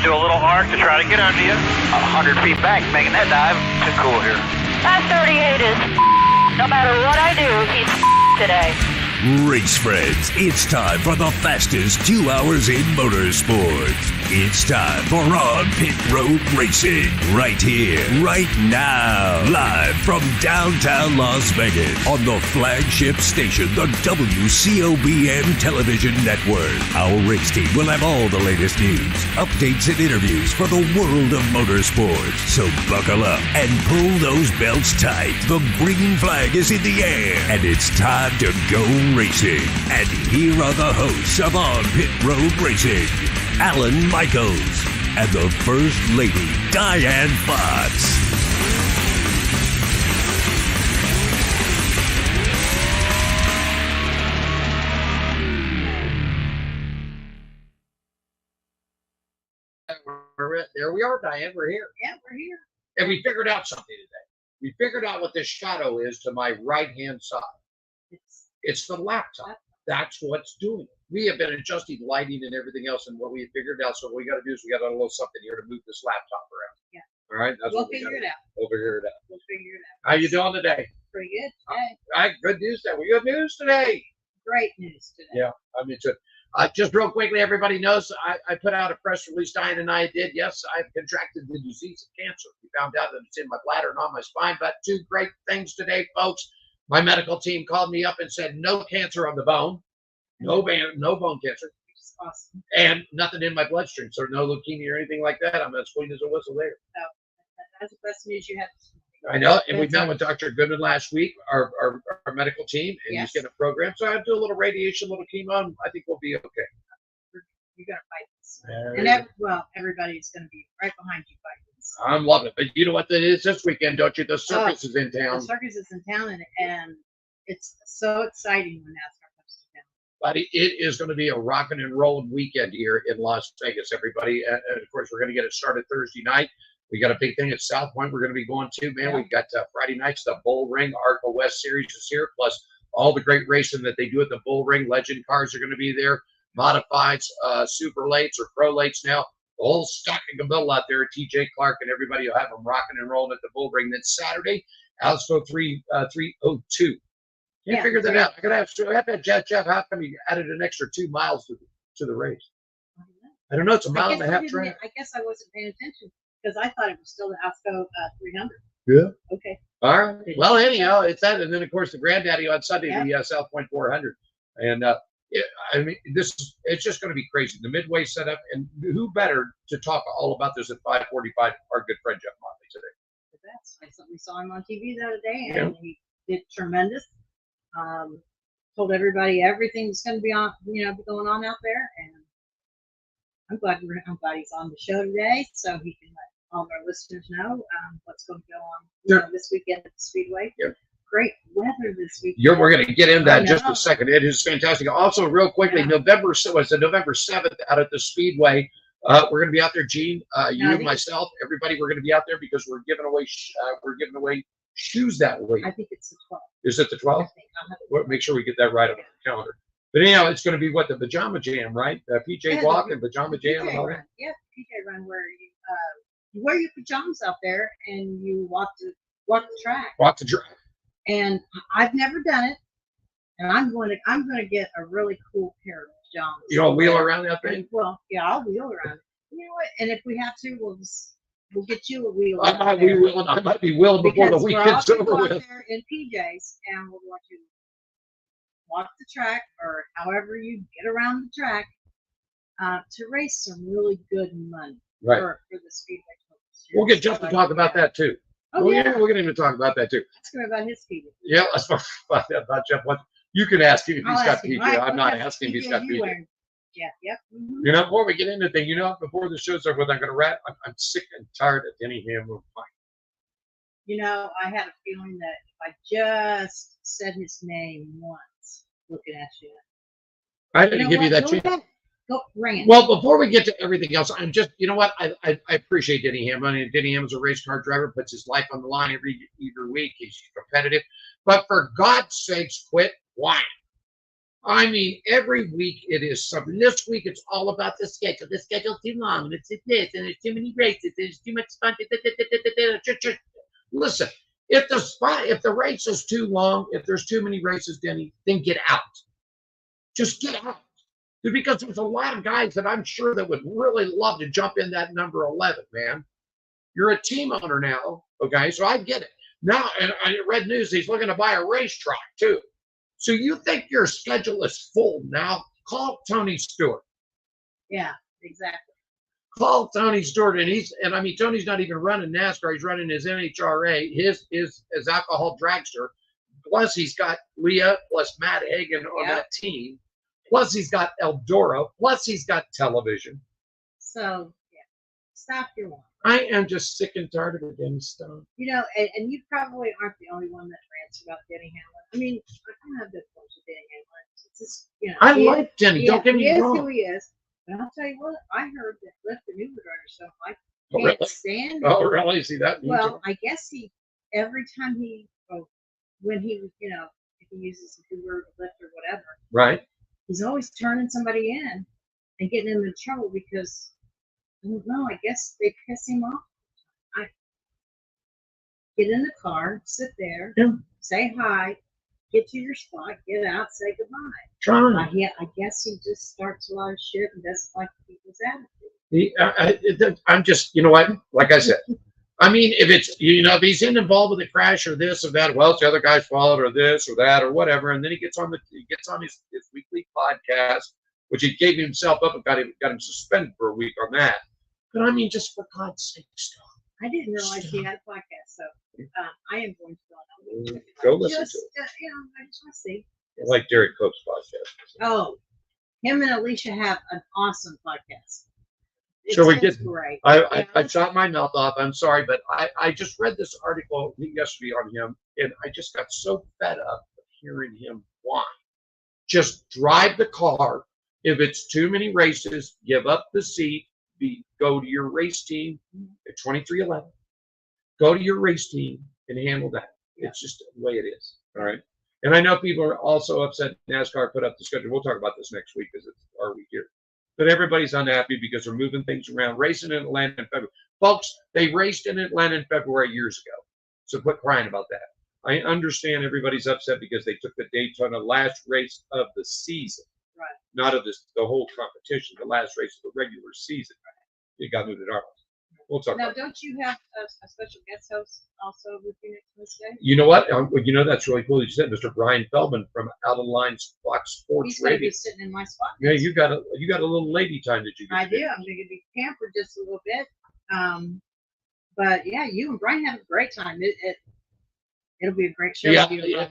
to do a little arc to try to get under you. 100 feet back, making that dive. Too cool here. That 38 is no matter what I do, he's today. Race friends, it's time for the fastest 2 hours in motorsports. It's time for On Pit Road Racing, right here, right now, live from downtown Las Vegas on the flagship station, the WCOBN Television Network. Our race team will have all the latest news, updates, and interviews for the world of motorsports. So buckle up and pull those belts tight. The green flag is in the air, and it's time to go racing. And here are the hosts of On Pit Road Racing, Alan Michaels and the First Lady, Diane Fox. There we are, Diane. We're here. Yeah, we're here. And we figured out something today. We figured out what this shadow is to my right-hand side. It's the laptop. That's what's doing it. We have been adjusting lighting and everything else, and what we have figured out. So what we got to do is we got a little something here to move this laptop around. Yeah. All right. That's We'll what we figure it out. We'll figure it out. We'll figure it out. How you doing today? Pretty good today. All right. Good news today. We got news today. Great news today. Yeah. I mean, just real quickly, everybody knows I put out a press release. Diane and I did. Yes, I've contracted the disease of cancer. We found out that it's in my bladder and on my spine. But 2 great things today, folks. My medical team called me up and said no cancer on the bone, no bone cancer. Awesome. And nothing in my bloodstream, so no leukemia or anything like that. I'm as clean as a whistle there. So that's the best news you have. I know, and we met with Dr. Goodman last week, our medical team, and he's getting a program. So I do a little radiation, a little chemo, and I think we'll be okay. You're gonna fight this, and everybody's gonna be right behind you fighting this. I'm loving it, but you know what it is this weekend, don't you? The circus is in town. The circus is in town, and it's so exciting when NASCAR comes to town. Buddy, it is going to be a rocking and rolling weekend here in Las Vegas, everybody. And of course, we're going to get it started Thursday night. We got a big thing at South Point we're going to be going to, man. We've got Friday nights, the Bull Ring, Arco West Series is here, plus all the great racing that they do at the Bull Ring. Legend cars are going to be there, modifieds, super lates or pro lates now. The whole stock and Gamble out there, TJ Clark and everybody will have them rocking and rolling at the Bull Ring. Then Saturday, Alsco 302. Can't figure that out. I have to ask Jeff, how come he added an extra 2 miles to the race? I don't know. It's a mile and a half track. I guess I wasn't paying attention because I thought it was still the Alsco 300. Yeah. Okay. All right. Well, anyhow, it's that, and then of course the Granddaddy on Sunday, the South Point 400, and I mean, it's just going to be crazy. The midway setup, and who better to talk all about this at 5:45? Our good friend Jeff Motley today. We saw him on TV the other day, and he did tremendous. Told everybody everything's going to be on, going on out there, and I'm glad he's on the show today, so he can let all of our listeners know what's going to go on this weekend at the Speedway. Yep. Great weather this weekend. We're going to get into that in just a second. It is fantastic. Also, real quickly, November 7th out at the Speedway. We're going to be out there, Gene, you, myself, everybody. We're going to be out there because we're giving away shoes that week. I think it's the 12th. Is it the 12th? We'll make sure we get that right on the calendar. But anyhow, it's going to be the Pajama Jam, right? PJ Walk and Pajama Jam and all that. Yeah, PJ Run, where you wear your pajamas out there and you walk the track. Walk the track. And I've never done it, and I'm going to get a really cool pair of pajamas. You want to wheel around that thing? Well, yeah, I'll wheel around it. You know what? And if we have to, we'll get you a wheel. I might be willing before the weekend's over with. There in PJs, and we'll want you to walk the track, or however you get around the track, to raise some really good money for the Speedway. We'll get Jeff to talk about that too. Oh, yeah. We're going to talk about that too. Ask him about his PJ. Yeah, let's talk about Jeff. You can ask him if he's got PJ. I'm not asking if he's got PJ. Yeah, yep. Mm-hmm. Before we get into things, before the show's over, I'm going to wrap. I'm sick and tired of Denny Hamlin. I had a feeling that if I just said his name once, looking at you. I didn't give you that chance. Go, ring it. Well, before we get to everything else, I'm just, I appreciate Denny Hamlin. I mean, Denny Hamlin's a race car driver, puts his life on the line every week. He's competitive. But for God's sakes, quit whining. I mean, every week it is something. This week it's all about the schedule. The schedule's too long, and it's this, and there's too many races, there's too much fun. Listen, if the race is too long, if there's too many races, Denny, then get out. Just get out. Because there's a lot of guys that I'm sure that would really love to jump in that number 11, man. You're a team owner now, okay? So I get it. Now, and I read news, he's looking to buy a racetrack too. So you think your schedule is full now? Call Tony Stewart. Yeah, exactly. Call Tony Stewart, and I mean Tony's not even running NASCAR. He's running his NHRA, his alcohol dragster. Plus he's got Leah, plus Matt Hagan on that team. Plus he's got Eldora. Plus he's got television. So yeah, stop your one. I am just sick and tired of it, Denny Stone. You know, and you probably aren't the only one that rants about Denny Hamlin. I mean, I don't have good points with Denny Hamlin. It's just, you know, I like Denny. Don't get me wrong. He is who he is. But I'll tell you what, I heard that Lifter Newbert so I Oh, can't really? stand. Oh, really? See that? Well, I guess every time when he, you know, if he uses a good word, lift or whatever, right? He's always turning somebody in and getting into trouble because, I don't know, I guess they piss him off. Get in the car, sit there, say hi, get to your spot, get out, say goodbye. I guess he just starts a lot of shit and doesn't like people's attitude. I'm just, you know what? Like I said, I mean, if it's, you know, if he's involved with a crash or this or that, well, it's the other guy's fault or this or that or whatever, and then he gets on his weekly podcast, which he gave himself up and got him suspended for a week on that. But I mean, just for God's sake, stop. I didn't realize he had a podcast, so I am going to go listen to it. You know, I just want to see. I like Derek Cope's podcast. Oh, him and Alicia have an awesome podcast. So we get great. I shot my mouth off. I'm sorry, but I just read this article yesterday on him, and I just got so fed up of hearing him whine. Just drive the car. If it's too many races, give up the seat. Go to your race team at 2311. Go to your race team and handle that. It's just the way it is. All right. And I know people are also upset NASCAR put up the schedule. We'll talk about this next week because it's our week here. But everybody's unhappy because they're moving things around. Racing in Atlanta in February. Folks, they raced in Atlanta in February years ago. So quit crying about that. I understand everybody's upset because they took the Daytona last race of the season. Right. Not of the whole competition, the last race of the regular season. It got moved at Arnold. We'll talk about don't you have a special guest host also with you next Wednesday? You know what? You know, that's really cool. You said Mr. Brian Feldman from Out of Line Fox Sports He's going to Radio. be sitting in my spot. Yeah, you got a little lady time that you get I to do. I'm going to be pampered just a little bit. But yeah, you and Brian have a great time. It'll be a great show. Yeah.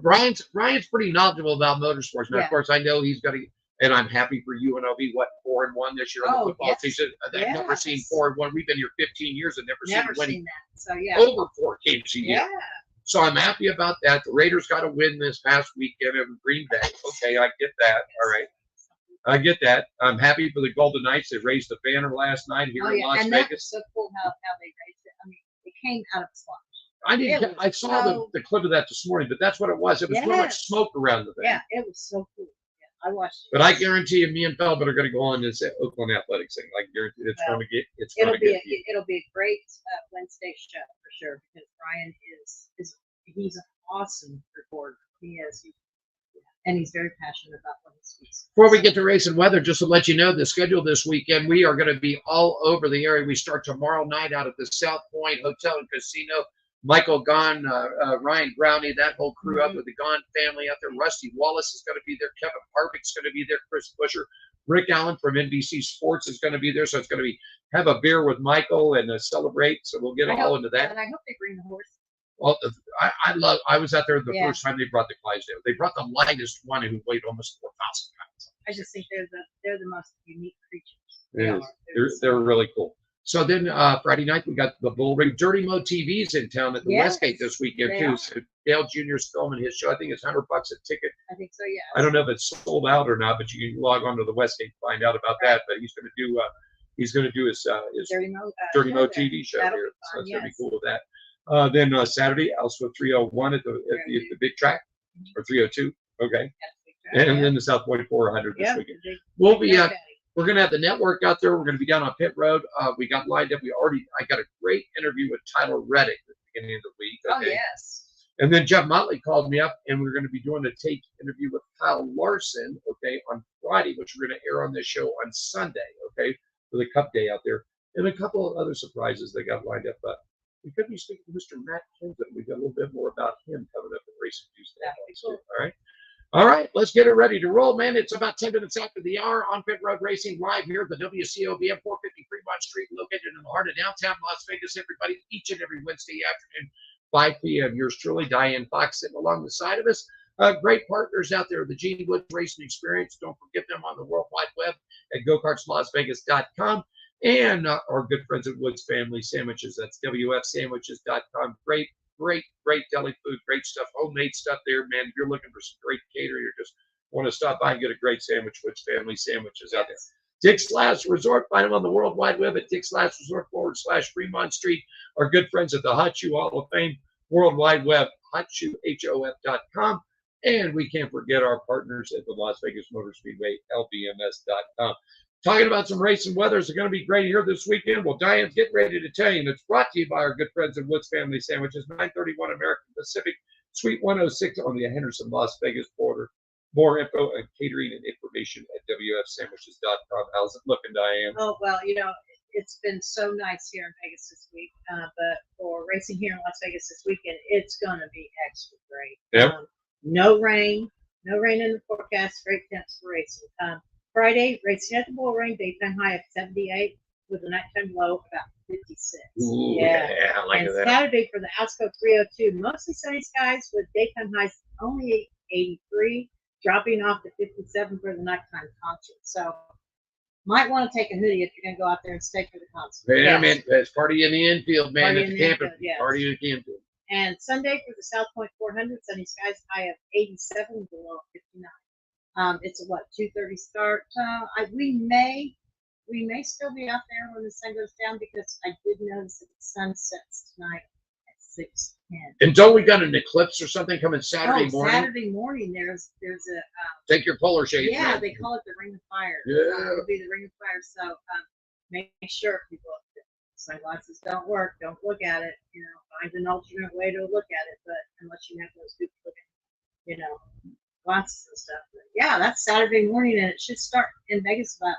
Brian's pretty knowledgeable about motorsports. Now, of course, I know he's going to. And I'm happy for UNLV. What, 4-1 this year on the football season? I've never seen 4-1. We've been here 15 years and never seen that. So yeah, over 4 games a year. So I'm happy about that. The Raiders got a win this past weekend in Green Bay. Okay, I get that. All right, I get that. I'm happy for the Golden Knights. They raised the banner last night here in Las and Vegas. That's so cool how they raised it. I mean, it came out of the sludge. I saw the clip of that this morning, but that's what it was. It was too much smoke around the thing. Yeah, it was so cool. I watched it. But I guarantee you, me and Feldman are going to go on this Oakland Athletics thing. I guarantee it'll be a great Wednesday show for sure because Brian he's an awesome reporter. He is, and he's very passionate about what he speaks. Before we get to race and weather, just to let you know the schedule this weekend, we are going to be all over the area. We start tomorrow night out at the South Point Hotel and Casino. Michael Gahn, Ryan Brownie, that whole crew up with the Gahn family out there. Rusty Wallace is going to be there. Kevin Harvick's going to be there. Chris Buescher. Rick Allen from NBC Sports is going to be there. So it's going to be have a beer with Michael and celebrate. So we'll get all into that. And I hope they bring the horse. Well, I was out there the first time they brought the Clydesdale. They brought the lightest one who weighed almost 4,000 pounds. I just think they're the most unique creatures. Yeah, they're really cool. So then Friday night, we got the Bull Ring. Dirty Mo TV's in town at the Westgate this weekend, too. So Dale Jr.'s filming his show. I think it's $100 a ticket. I think so, yeah. I don't know if it's sold out or not, but you can log on to the Westgate and find out about that. But he's going to do his Dirty Mo TV show here. So it's going to be cool with that. Then Saturday, Elsewhere 301 at the big track, or 302. Okay. And then the South Point 400 this Yep, weekend. the big- We'll be, big we're going to have the network out there. We're going to be down on Pit Road. We got lined up. I got a great interview with Tyler Reddick at the beginning of the week. Oh, Okay? yes. And then Jeff Motley called me up, and we're going to be doing a tape interview with Kyle Larson, okay, on Friday, which we're going to air on this show on Sunday, okay, for the Cup Day out there. And a couple of other surprises that got lined up. But we could be speaking to Mr. Matt Clinton. We got a little bit more about him coming up in Racing Tuesday. Cool. All right. All right, let's get it ready to roll, man. It's about 10 minutes after the hour on Pit Road Racing live here at the WCOBM 450 Fremont Street, located in the heart of downtown Las Vegas, everybody, each and every Wednesday afternoon, 5 p.m. Yours truly, Diane Fox, sitting along the side of us. Great partners out there, the Gene Woods Racing Experience. Don't forget them on the World Wide Web at gokartslasvegas.com. And our good friends at Woods Family Sandwiches. That's wfsandwiches.com. Great deli food, great stuff, homemade stuff there, man. If you're looking for some great catering or just want to stop by and get a great sandwich, Woods Family Sandwiches out there. Dick's Last Resort, find them on the World Wide Web at Dick's Last Resort / Fremont Street. Our good friends at the Hot Shoe Hall of Fame, World Wide Web, hotshoehof.com. And we can't forget our partners at the Las Vegas Motor Speedway, LVMS.com. Talking about some racing weather is going to be great here this weekend. Well, Diane's getting ready to tell you, and it's brought to you by our good friends at Woods Family Sandwiches, 931 American Pacific, Suite 106 on the Henderson, Las Vegas border. More info and catering and information at wfsandwiches.com. How's it looking, Diane? Oh, well, it's been so nice here in Vegas this week. But for racing here in Las Vegas this weekend, it's going to be extra great. Yep. No rain in the forecast. Great temps for racing. Friday, racing at the Bull Ring, daytime high of 78 with a nighttime low about 56. Ooh, yeah, I like and that. Saturday for the Alsco 302, mostly sunny skies with daytime highs only 83, dropping off to 57 for the nighttime concert. So might want to take a hoodie if you're going to go out there and stay for the concert. Yeah, man, it's party in the infield, man. Party It's in the camping. infield, yes. Party in the infield. And Sunday for the South Point 400, sunny skies high of 87, below 59. It's a 2:30 start. We may still be out there when the sun goes down because I did notice that the sun sets tonight at 6:10. And don't we got an eclipse or something coming Saturday morning? Saturday morning there's a Take your polar shades. yeah, man. they call it the Ring of Fire. Yeah. It'll be the Ring of Fire. So make sure people, if sunglasses don't work, don't look at it. Find an alternate way to look at it. But unless you have those good looking, glasses and stuff. But yeah, that's Saturday morning, and it should start in Vegas about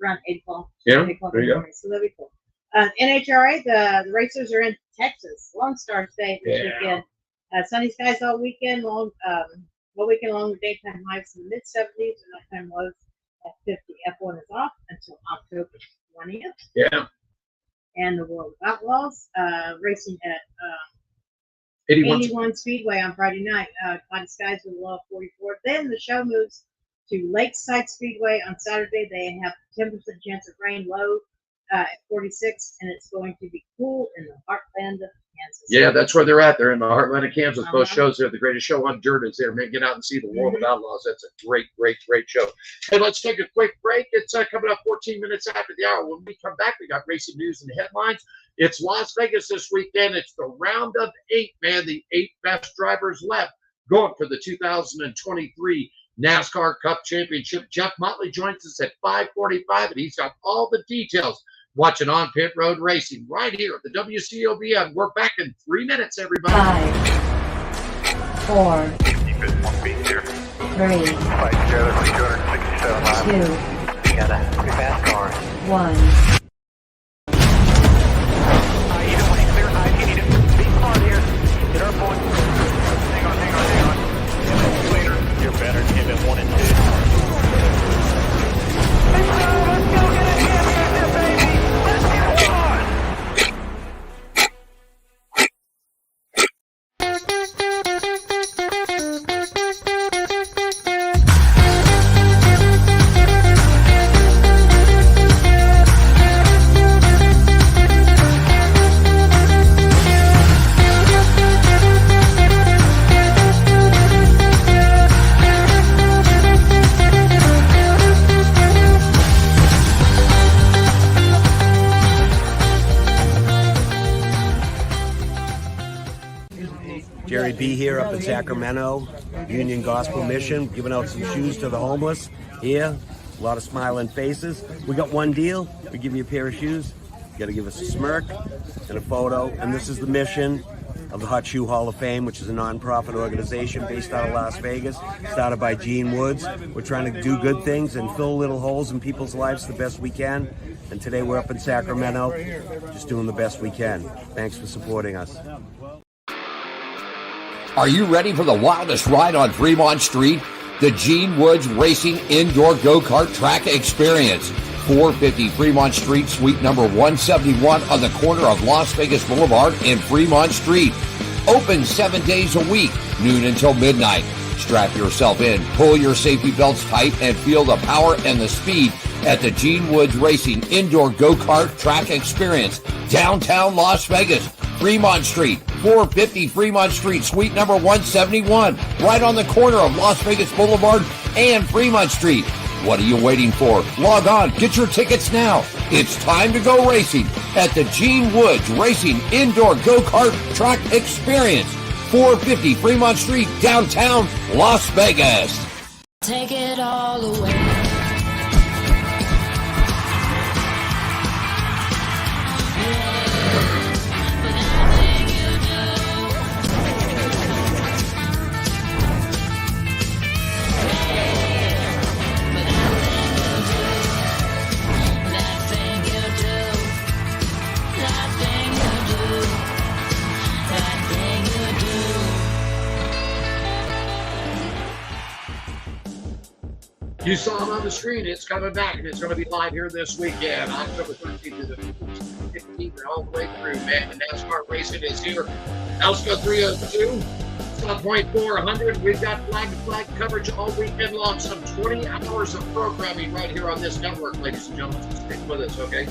around 8 o'clock. Yeah, 8 o'clock there in you the go. morning. So that'll be cool. NHRA, the racers are in Texas. Lone Star State this Yeah. weekend. Sunny skies all weekend long. All weekend long with daytime highs in the mid 70s and nighttime lows at 50. F1 is off until October 20th. Yeah. And the World of Outlaws racing at 81. Speedway on Friday night. Cloudy skies with a low of 44. Then the show moves to Lakeside Speedway on Saturday. They have 10% chance of rain, low at 46, and it's going to be cool in the heartland of Kansas. Yeah, that's where they're at. They're in the heartland of Kansas. Both Uh-huh. shows there. The greatest show on dirt is there. Man, get out and see the World of Outlaws. That's a great show. Hey, let's take a quick break. It's coming up 14 minutes after the hour. When we come back, we got racing news and headlines. It's Las Vegas this weekend. It's the round of 8, man. The 8 best drivers left going for the 2023 NASCAR Cup Championship. Jeff Motley joins us at 5:45, and he's got all the details. Watching On Pit Road Racing right here at the WCOBM. We're back in 3 minutes, everybody. 5, 4, 3, 2, Got a pretty fast car. 1. Even when he's clear, you need to be hard here. Get our point. Hang on. Later. You're better than 1 and 2. Let's go get a championship, baby. Let's get one. be here up in Sacramento, Union Gospel Mission, giving out some shoes to the homeless here. A lot of smiling faces. We got one deal. We give you a pair of shoes. You got to give us a smirk and a photo. And this is the mission of the Hot Shoe Hall of Fame, which is a non-profit organization based out of Las Vegas, started by Gene Woods. We're trying to do good things and fill little holes in people's lives the best we can. And today we're up in Sacramento, just doing the best we can. Thanks for supporting us. Are you ready for the wildest ride on Fremont Street? The Gene Woods Racing Indoor Go-Kart Track Experience. 450 Fremont Street, suite number 171 on the corner of Las Vegas Boulevard and Fremont Street. Open 7 days a week, noon until midnight. Strap yourself in, pull your safety belts tight, and feel the power and the speed at the Gene Woods Racing Indoor Go-Kart Track Experience, downtown Las Vegas, Fremont Street, 450 Fremont Street, suite number 171, right on the corner of Las Vegas Boulevard and Fremont Street. What are you waiting for? Log on, get your tickets now. It's time to go racing at the Gene Woods Racing Indoor Go-Kart Track Experience, 450 Fremont Street, downtown Las Vegas. Take it all away. You saw him on the screen. It's coming back, and it's going to be live here this weekend, October 13th to the 15th, and all the way through. Man, NASCAR racing is here. Alsco 302, South Point 400. We've got flag-to-flag coverage all weekend long. Some 20 hours of programming right here on this network, ladies and gentlemen. So stick with us, okay?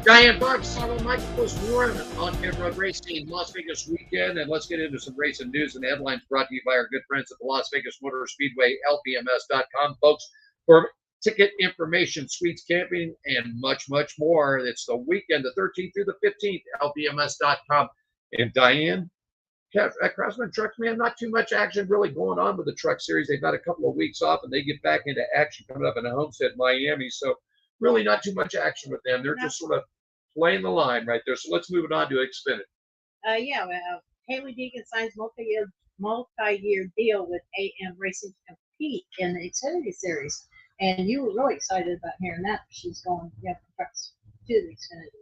Diane Buck, Solo Michael's Warren on Pit Road Racing Las Vegas weekend. And let's get into some racing news and headlines brought to you by our good friends at the Las Vegas Motor Speedway, LVMS.com. Folks, for ticket information, suites, camping, and much, much more, it's the weekend, the 13th through the 15th, LVMS.com. And Diane, Craftsman Trucks, man, not too much action really going on with the truck series. They've got a couple of weeks off, and they get back into action coming up in Homestead, Miami. So really not too much action with them. They're just sort of playing the line right there. So let's move it on to Xfinity. Haley Deegan signs multi-year deal with AM Racing to compete in the Xfinity Series. And you were really excited about hearing that. She's going trucks to the Xfinity.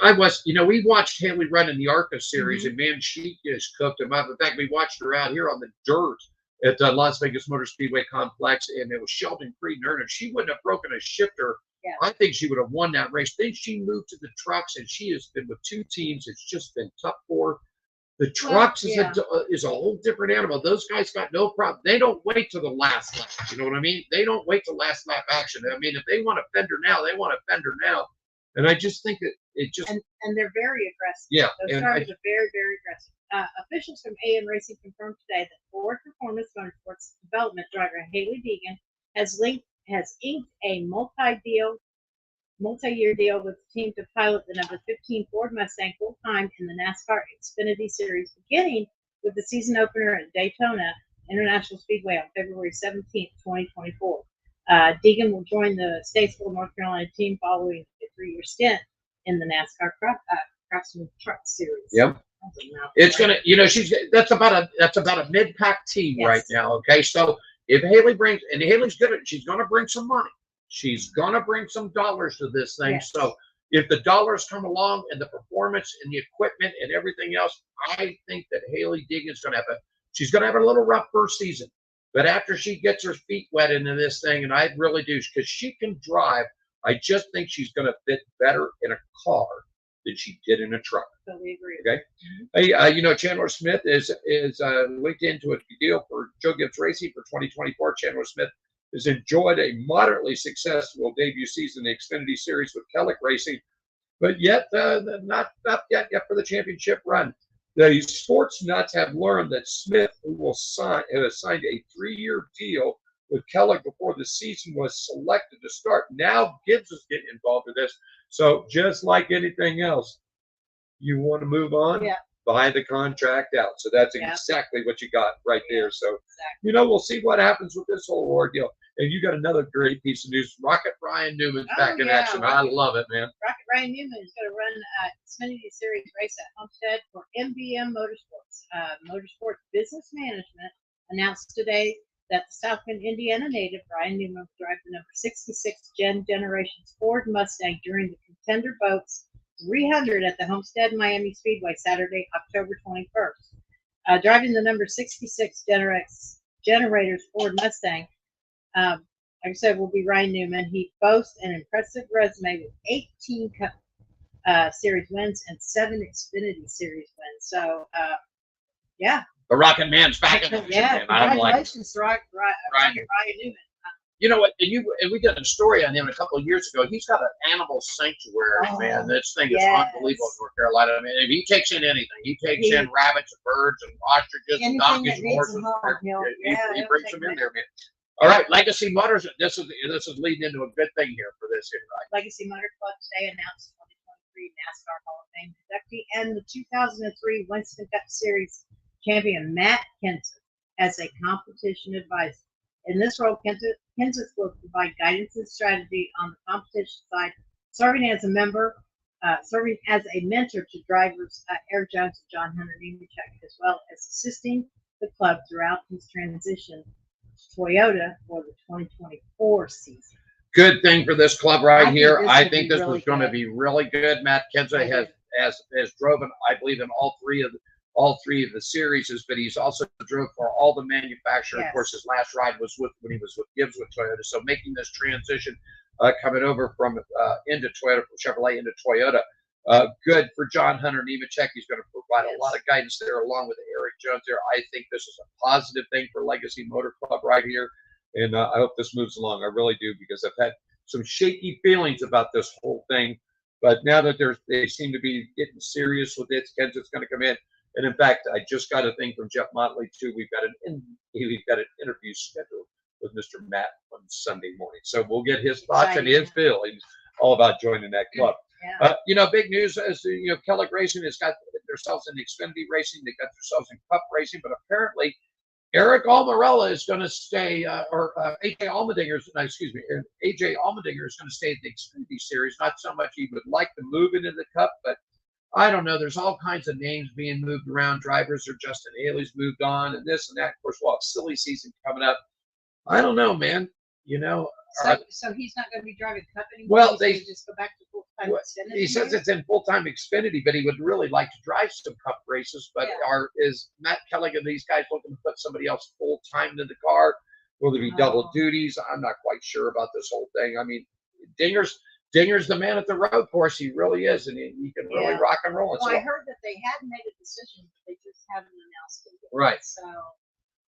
I was, we watched Haley run in the ARCA series, and man, she just cooked them up. In fact, we watched her out here on the dirt at the Las Vegas Motor Speedway Complex, and it was Sheldon Creed and her. If she wouldn't have broken a shifter, I think she would have won that race. Then she moved to the trucks, and she has been with two teams. It's just been tough for her. The trucks is a whole different animal. Those guys got no problem. They don't wait till the last lap. You know what I mean? They don't wait till last lap action. I mean, if they want a fender now, they want a fender now. And I just think that it just... And they're very aggressive. Yeah. Those drivers are very, very aggressive. Officials from AM Racing confirmed today that Ford Performance Motorsports development driver Haley Deegan has inked a multi-year deal with the team to pilot the number 15 Ford Mustang full-time in the NASCAR Xfinity Series, beginning with the season opener at Daytona International Speedway on February 17th, 2024. Deegan will join the Statesville, North Carolina team following a 3-year stint in the NASCAR Craftsman Truck Series. Yep. It's gonna, that's about a mid-pack team right now. Okay, so if Haley brings, and Haley's good at, she's gonna bring some money. She's gonna bring some dollars to this thing. Yes. So if the dollars come along and the performance and the equipment and everything else, I think that Haley Deegan's gonna have a little rough first season. But after she gets her feet wet into this thing, and I really do, because she can drive, I just think she's gonna fit better in a car than she did in a truck. Totally agree. Okay. Hey, Chandler Smith is linked into a deal for Joe Gibbs Racing for 2024. Chandler Smith has enjoyed a moderately successful debut season in the Xfinity Series with Kellogg Racing, but yet not yet for the championship run. The sports nuts have learned that Smith, who has signed a 3-year deal with Kellogg before the season was selected to start. Now Gibbs is getting involved in this. So just like anything else, you want to move on? Yeah. buy the contract out. So that's Yeah. exactly what you got right there. So, Exactly. you know, we'll see what happens with this whole ordeal. And you got another great piece of news. Rocket Ryan Newman's back in yeah, action. I love it, man. Rocket Ryan Newman is going to run Xfinity Series race at Homestead for MBM Motorsports. Motorsports Business Management announced today that the South Bend, Indiana native Ryan Newman will drive the number 66 Generations Ford Mustang during the Contender Boats 300 at the Homestead Miami Speedway Saturday, October 21st. Driving the number 66 Generators Ford Mustang, like I said, will be Ryan Newman. He boasts an impressive resume with 18 Cup Series wins and 7 Xfinity Series wins. So, yeah. The Rocket Man's back in action, Yeah, man. I'm like, congratulations, Ryan Newman. you know what? And we did a story on him a couple of years ago. He's got an animal sanctuary, man. This thing is unbelievable in North Carolina. I mean, if he takes in anything, he takes in rabbits and birds and ostriches and donkeys and horses. He brings them in there, man. All right, Legacy Motors. This is leading into a good thing here for this here, right? Legacy Motor Club today announced 2023 NASCAR Hall of Fame inductee and the 2003 Winston Cup Series champion Matt Kenseth as a competition advisor. In this role, Kenseth will provide guidance and strategy on the competition side, serving as a mentor to drivers Eric Jones and John Hunter Nemechek, as well as assisting the club throughout his transition to Toyota for the 2024 season. Good thing for this club right here. I think this really was going to be really good. Matt Kenseth has driven, I believe, in all three of the series, but he's also drove for all the manufacturers. Of course, his last ride was when he was with Gibbs with Toyota. So making this transition, coming over from into Toyota, from Chevrolet into Toyota, good for John Hunter Nemechek. He's going to provide a lot of guidance there, along with Eric Jones there. I think this is a positive thing for Legacy Motor Club right here, and I hope this moves along. I really do, because I've had some shaky feelings about this whole thing, but now that they seem to be getting serious with it, Kenseth's going to come in. And in fact, I just got a thing from Jeff Motley too. We've got an interview scheduled with Mr. Matt on Sunday morning, so we'll get his thoughts and his feelings all about joining that club. Yeah. You know, big news is Kellogg Racing has got themselves in Xfinity Racing. They got themselves in Cup Racing, but apparently Eric Almirola is going to stay, AJ Allmendinger is going to stay at the Xfinity Series. Not so much he would like to move into the Cup, but I don't know. There's all kinds of names being moved around. Drivers are Justin Haley's moved on, and this and that. Of course, we'll have silly season coming up. I don't know, man. So he's not going to be driving Cup anymore. Well, they just go back to full-time Xfinity. He says it's in full-time Xfinity, but he would really like to drive some Cup races. But is Matt Kellogg and these guys looking to put somebody else full-time in the car? Will there be double duties? I'm not quite sure about this whole thing. I mean, Dinger's the man at the road course. He really is, and he can really rock and roll. Well, I heard that they had made a decision, but they just haven't announced it yet. Right. So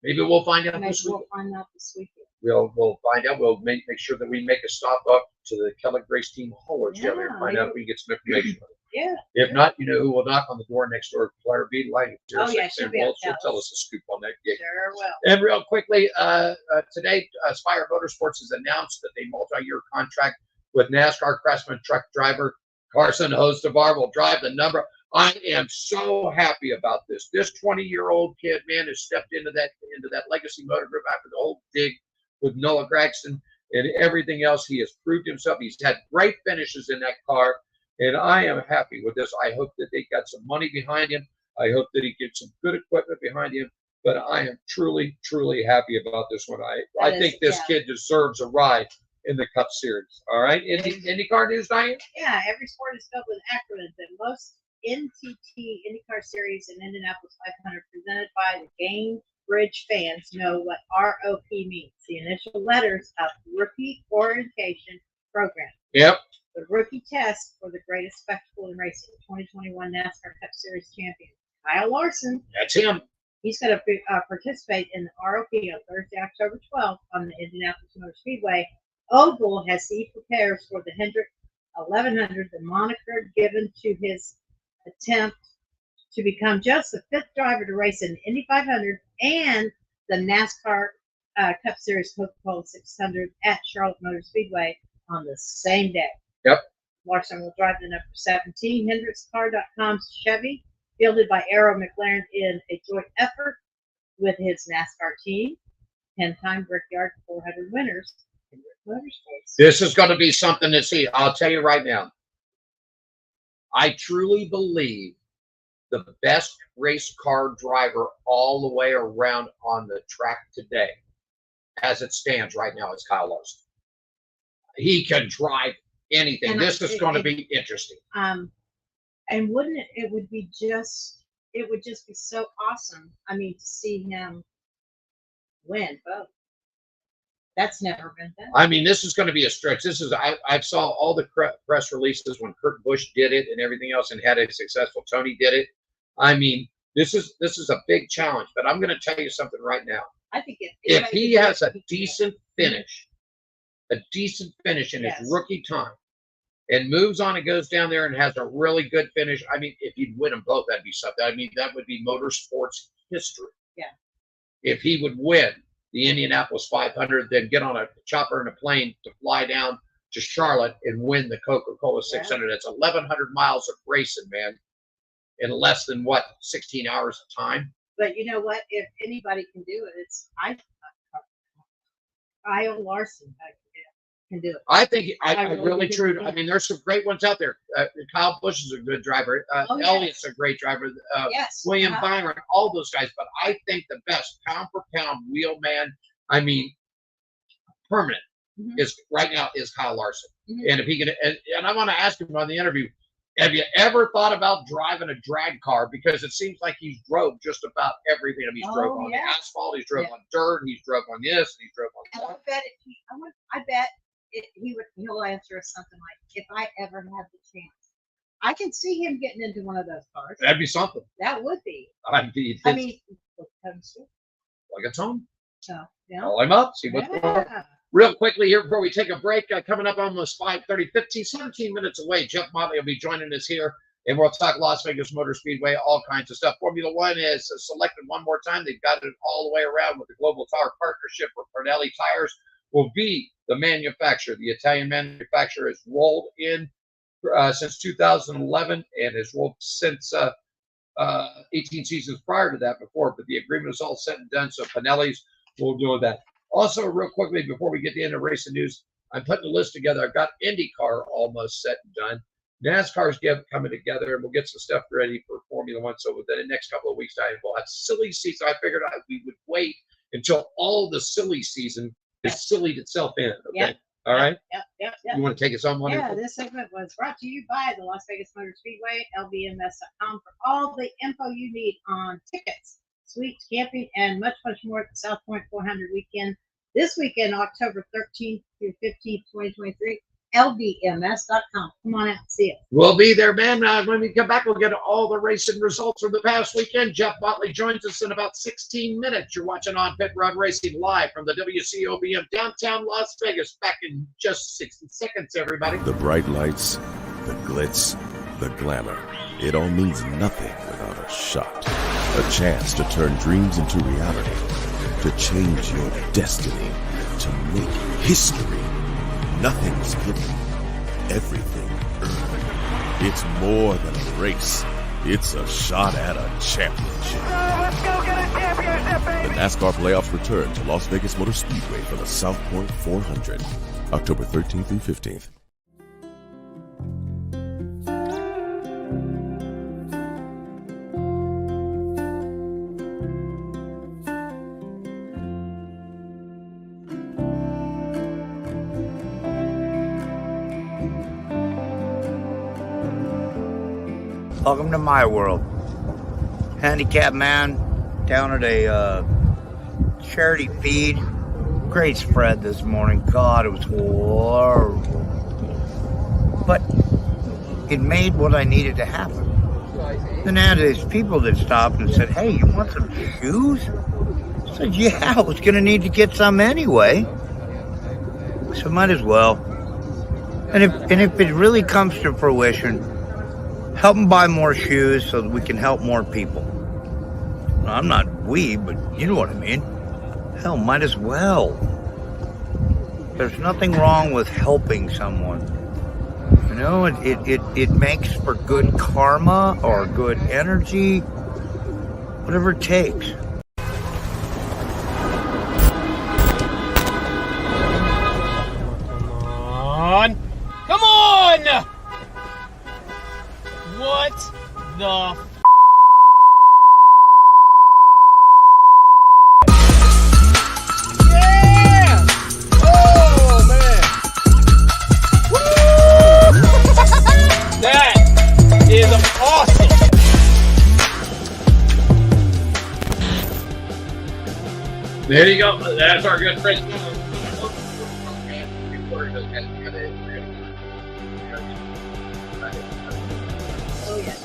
maybe we'll find out this week. We'll find out this weekend. We'll find out. We'll make sure that we make a stop up to the Kellogg Race Team haulers down there and find out if we can get some information. Yeah. If not, who will knock on the door next door? Claire B. Light. Oh, yeah, she'll tell us a scoop on that gig. Sure will. And real quickly, today, Spire Motorsports has announced that a multi-year contract with NASCAR Craftsman truck driver Carson Hostevar will drive the number. I am so happy about this. This 20-year-old kid, man, has stepped into that Legacy Motor Group after the whole dig with Noah Gragson and everything else. He has proved himself. He's had great finishes in that car, and I am happy with this. I hope that they got some money behind him. I hope that he gets some good equipment behind him. But I am truly, truly happy about this one. I think this kid deserves a ride in the Cup Series. All right. IndyCar news, Diane? Yeah, every sport is filled with acronyms, and most NTT IndyCar Series and Indianapolis 500 presented by the Game Bridge fans know what ROP means. The initial letters of Rookie Orientation Program. Yep. The rookie test for the greatest spectacle in racing. The 2021 NASCAR Cup Series champion Kyle Larson. That's him. He's going to participate in the ROP on Thursday, October 12th on the Indianapolis Motor Speedway Oval as he prepares for the Hendrick 1100, the moniker given to his attempt to become just the 5th driver to race in the Indy 500 and the NASCAR Cup Series Coca-Cola 600 at Charlotte Motor Speedway on the same day. Yep. Larson will drive the number 17 HendricksCar.com's Chevy fielded by Arrow McLaren in a joint effort with his NASCAR team. 10-time Brickyard 400 winners in motorsports. This is going to be something to see. I'll tell you right now. I truly believe the best race car driver all the way around on the track today, as it stands right now, is Kyle Larson. He can drive anything. And this is going to be interesting. And wouldn't it? It would just be so awesome. I mean, to see him win both. That's never been done. I mean, this is going to be a stretch. This is I saw all the press releases when Kurt Busch did it and everything else, and had a successful. Tony did it. I mean, this is a big challenge. But I'm going to tell you something right now. I think if he has a decent finish, in his rookie time, and moves on and goes down there and has a really good finish, I mean, if he'd win them both, that'd be something. I mean, that would be motorsports history. Yeah. If he would win the Indianapolis 500, then get on a chopper and a plane to fly down to Charlotte and win the Coca-Cola 600. That's 1,100 miles of racing, man, in less than 16 hours of time. But you know what? If anybody can do it, it's Kyle Larson can do it. I think I really think true. he I can. mean, there's some great ones out there. Kyle Busch is a good driver. Elliott's a great driver. Yes. William Byron, all those guys. But I think the best pound for pound wheel man, I mean, permanent is right now is Kyle Larson. And if he can, and I want to ask him on the interview, have you ever thought about driving a drag car? Because it seems like he's drove just about everything. I mean, he's drove on the asphalt, he's drove on dirt, he's drove on this, and he's drove on that. I bet he'll answer us something like, if I ever had the chance. I can see him getting into one of those cars. That'd be something. That would be. I mean, like it's home. So, yeah. Call him up, see what's going on. Real quickly here before we take a break, coming up almost 5:30, 17 minutes away, Jeff Motley will be joining us here, and we'll talk Las Vegas Motor Speedway, all kinds of stuff. Formula One is selected one more time. They've got it all the way around with the Global Tire partnership with Pirelli Tires. Will be the manufacturer. The Italian manufacturer has rolled in since 2011 and has rolled since 18 seasons prior to that before, but the agreement is all set and done, so Pinelli's will do that. Also, real quickly, before we get to the end of racing news, I'm putting a list together. I've got IndyCar almost set and done. NASCAR's coming together, and we'll get some stuff ready for Formula One. So within the next couple of weeks, we'll have silly season. I figured we would wait until all the silly season is sillied itself in. Okay. Yep. All right. Yep. You want to take us on one? Yeah, this segment was brought to you by the Las Vegas Motor Speedway, LVMS.com, for all the info you need on tickets, suites, camping, and much, much more at the South Point 400 weekend. This weekend, October 13th through 15th, 2023, LVMS.com. Come on out and see it. We'll be there, man. When we come back, we'll get all the racing results from the past weekend. Jeff Motley joins us in about 16 minutes. You're watching On Pit Road Racing live from the WCOBM downtown Las Vegas. Back in just 60 seconds, everybody. The bright lights, the glitz, the glamour. It all means nothing without a shot. A chance to turn dreams into reality. To change your destiny. To make history. Nothing's given. Everything earned. It's more than a race. It's a shot at a championship. Let's go get a championship, baby! The NASCAR playoffs return to Las Vegas Motor Speedway for the South Point 400, October 13th through 15th. Welcome to my world. Handicapped man down at a charity feed. Great spread this morning. God, it was horrible. But it made what I needed to happen. Then I had these people that stopped and said, "Hey, you want some shoes?" I said, "Yeah, I was going to need to get some anyway. So might as well." And if it really comes to fruition, help them buy more shoes so that we can help more people. Well, I'm not but you know what I mean. Hell, might as well. There's nothing wrong with helping someone. You know, it makes for good karma or good energy, whatever it takes. Come on! What the yeah! Oh man! Woo! That is awesome! There you go. That's our good friend. Oh yeah.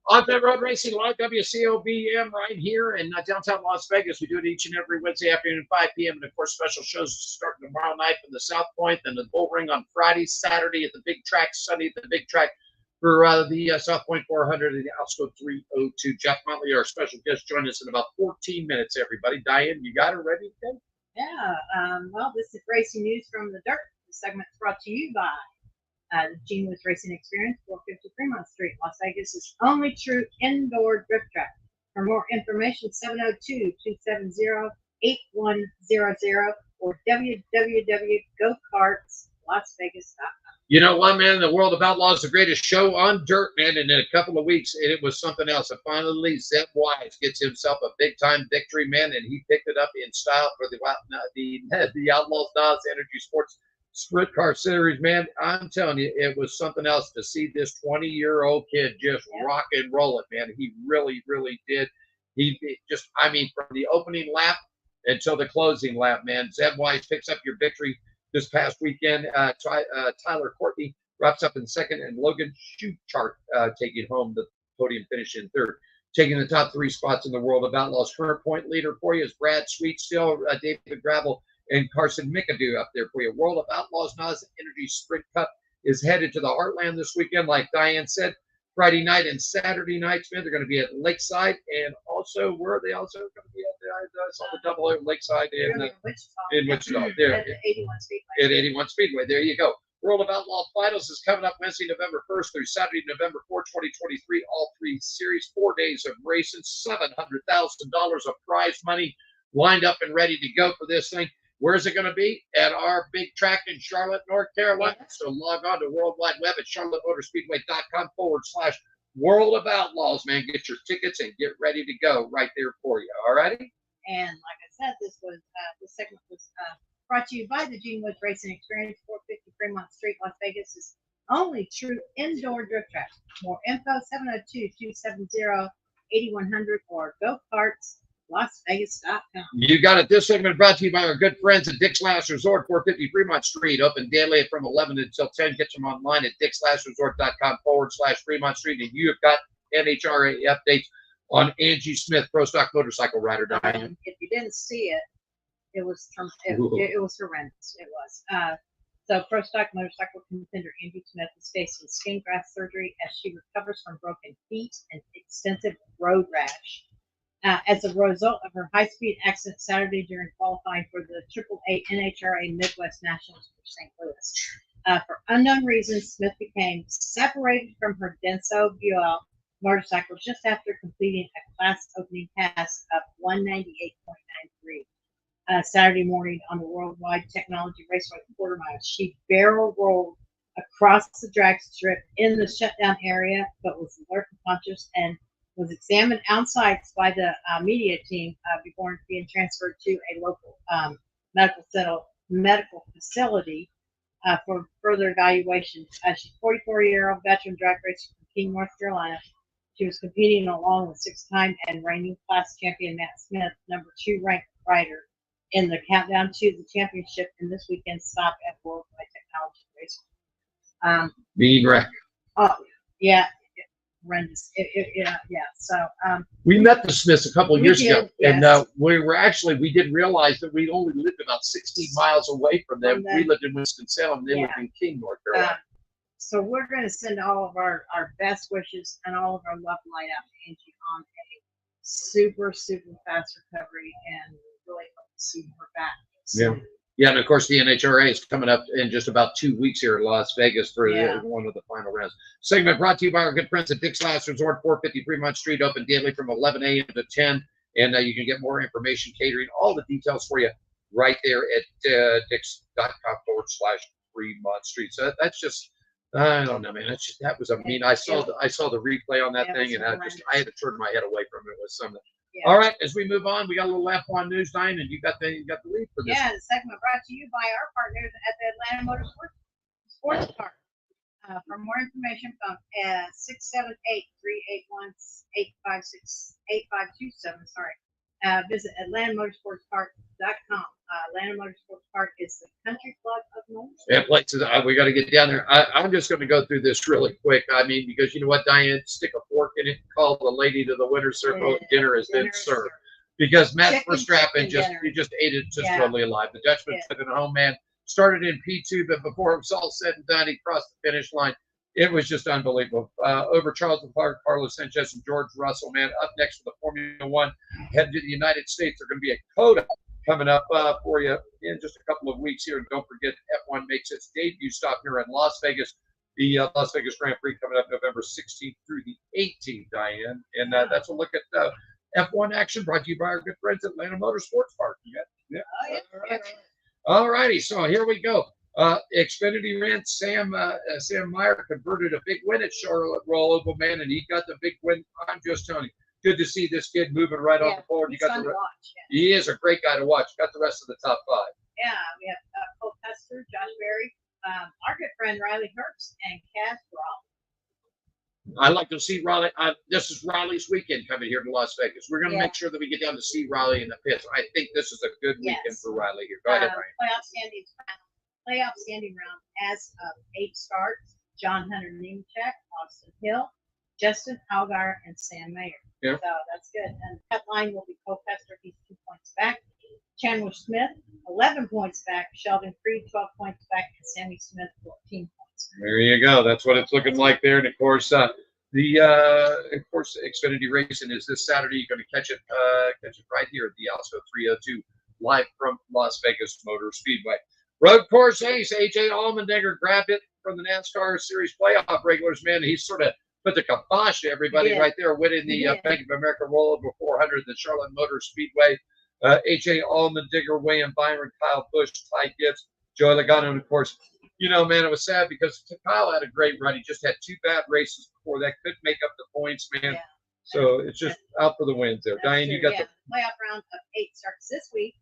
On Pit Road Racing Live, WCOBM right here in downtown Las Vegas. We do it each and every Wednesday afternoon at 5 p.m. And of course, special shows starting tomorrow night from the South Point, then the Bull Ring on Friday, Saturday at the Big Track, Sunday at the Big Track for the South Point 400 and the Alsco 302. Jeff Motley, our special guest, join us in about 14 minutes, everybody. Diane, you got it ready to go? Yeah. Well, this is racing news from the dirt. The segment is brought to you by the Gene Woods Racing Experience, 450 Fremont Street, Las Vegas' only true indoor drift track. For more information, 702-270-8100 or www.gokartslasvegas.com. You know what, man? The World of Outlaws, the greatest show on dirt, man. And in a couple of weeks, it was something else. And finally, Zeb Wise gets himself a big-time victory, man, and he picked it up in style for the Outlaws Nas Energy Sports Sprint Car Series, man. I'm telling you, it was something else to see this 20-year-old kid just rock and roll it, man. He really, really did. He just, I mean, from the opening lap until the closing lap, man. Zeb Wise picks up your victory this past weekend. Tyler Courtney wraps up in second, and Logan Schuchart taking home the podium finish in third. Taking the top three spots in the World of Outlaws. Current point leader for you is Brad Sweet, still David Gravel, and Carson McAdoo up there for you. World of Outlaws NOS Energy Sprint Cup is headed to the Heartland this weekend, like Diane said. Friday night and Saturday nights, man, they're going to be at Lakeside, and also where are they also going to be at? I saw the double at Lakeside in Wichita. There At the 81 Speedway. At 81 Speedway. There you go. World of Outlaw Finals is coming up Wednesday, November 1st through Saturday, November 4, 2023. All three series, 4 days of racing, $700,000 of prize money lined up and ready to go for this thing. Where's it going to be? At our big track in Charlotte, North Carolina. So log on to World Wide Web at charlottemotorspeedway.com/World of Outlaws, man. Get your tickets and get ready to go right there for you. All righty? And like I said, this segment was brought to you by the Gene Woods Racing Experience, 450 Fremont Street, Las Vegas' only true indoor drift track. More info, 702-270-8100 or GoKartsLasVegas.com. You got it. This segment brought to you by our good friends at Dick's Last Resort, 450 Fremont Street, open daily from 11 until 10. Get them online at dickslastresort.com/Fremont Street. And you have got NHRA updates on Angie Smith, Pro Stock Motorcycle Rider, Diane. If you didn't see it, it was horrendous. It was. So Pro Stock Motorcycle contender Angie Smith is facing skin graft surgery as she recovers from broken feet and extensive road rash. As a result of her high-speed accident Saturday during qualifying for the AAA NHRA Midwest Nationals for St. Louis. For unknown reasons, Smith became separated from her Denso Buell motorcycle just after completing a class opening pass of 198.93. Saturday morning on the Worldwide Technology Raceway quarter mile. She barrel rolled across the drag strip in the shutdown area, but was alert and conscious and was examined outside by the media team before being transferred to a local medical facility for further evaluation. She's a 44-year-old veteran drag racer from King, North Carolina. She was competing along with six-time and reigning class champion Matt Smith, number 2 ranked rider in the countdown to the championship in this weekend's stop at Worldwide Technology Raceway. Mean wreck. Oh, yeah. Horrendous. So we met the Smiths a couple of years ago, yes. and we didn't realize that we only lived about 16 miles away from them. We lived in Winston-Salem, they lived in King, North Carolina. So we're going to send all of our best wishes and all of our love and light out to Angie on a super, super fast recovery, and really hope to see her back soon. Yeah, and of course the NHRA is coming up in just about 2 weeks here in Las Vegas for one of the final rounds. Segment brought to you by our good friends at Dick's Last Resort, 450 Fremont Street, open daily from 11 a.m. to 10. And you can get more information, catering, all the details for you right there at dicks.com/Fremont Street. So that's just, I don't know, man. That's just, that was a mean. I saw the replay on that thing, and I had to turn my head away from it. It was something. Yeah. All right, as we move on, we got a little F1 news, Diane, and you got the lead for this. Yeah, the segment brought to you by our partners at the Atlanta Motorsports Sports Park. For more information, phone 678-381-8527. Visit AtlantaMotorsportsPark.com. Atlanta Motorsports Park is the country club of motorsports. Yeah, places. We got to get down there. I'm just going to go through this really quick. I mean, because you know what, Diane, stick a fork in it, call the lady to the winner's circle. Dinner has been served. Because Matt Verstappen just ate it just totally alive. The Dutchman took it home, man. Started in P2, but before it was all said and done, he crossed the finish line. It was just unbelievable. Over Charles Leclerc, Carlos Sanchez, and George Russell, man. Up next for the Formula One, heading to the United States. There's going to be a COTA coming up for you in just a couple of weeks here. And don't forget, F1 makes its debut stop here in Las Vegas. The Las Vegas Grand Prix coming up November 16th through the 18th, Diane. And that's a look at F1 action brought to you by our good friends at Atlanta Motorsports Park. Yeah. All righty. So here we go. Xfinity ran Sam Meyer converted a big win at Charlotte Royal Oval, man, and he got the big win. I'm just telling you, good to see this kid moving right on the board. You got the he is a great guy to watch. Got the rest of the top five. Yeah, we have Cole Custer, Josh Berry, our good friend Riley Herbst, and Cass Roll. I like to see Riley. This is Riley's weekend coming here to Las Vegas. We're going to make sure that we get down to see Riley in the pits. I think this is a good weekend for Riley here. Go ahead, Ryan. Playoff standing round as of 8 starts. John Hunter Nemechek, Austin Hill, Justin Allgaier, and Sam Mayer. Yeah. So that's good. And the cut line will be Cole Custer. He's 2 points back. Chandler Smith, 11 points back. Sheldon Creed, 12 points back. And Sammy Smith, 14 points. There you go. That's what it's looking like there. And of course, Xfinity Racing is this Saturday. You're going to catch it right here at the Alsco 302, live from Las Vegas Motor Speedway. Road course ace AJ Allmendinger grabbed it from the NASCAR Series playoff regulars. Man, he sort of put the kibosh to everybody right there, winning the Bank of America rollover 400, the Charlotte Motor Speedway. AJ Allmendinger, William Byron, Kyle Busch, Ty Gibbs, Joey Logano, and of course, you know, man, it was sad because Kyle had a great run. He just had 2 bad races before that. Couldn't make up the points, man. Yeah. So it's just out for the wins there. Diane, you got the playoff round of 8 starts this week.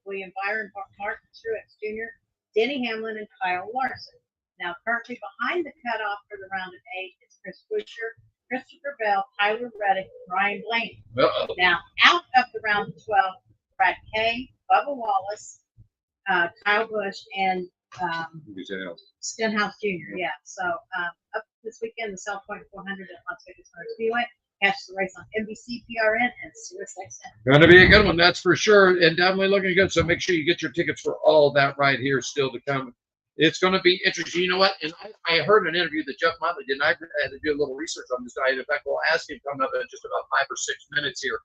William Byron, Martin Truex Jr., Denny Hamlin, and Kyle Larson. Now, currently behind the cutoff for the round of 8 is Chris Buescher, Christopher Bell, Tyler Reddick, and Ryan Blaney. Now, out of the round of 12, Brad Kay, Bubba Wallace, Kyle Busch, and Stenhouse Jr. Yeah. So up this weekend, the South Point 400 at Las Vegas Motor Speedway. Catch the race on NBC, PRN, and SiriusXM. Going to be a good one, that's for sure, and definitely looking good. So make sure you get your tickets for all of that right here still to come. It's going to be interesting. You know what? And I heard an interview that Jeff Motley did, and I had to do a little research on this guy. In fact, we'll ask him coming up in just about 5 or 6 minutes here.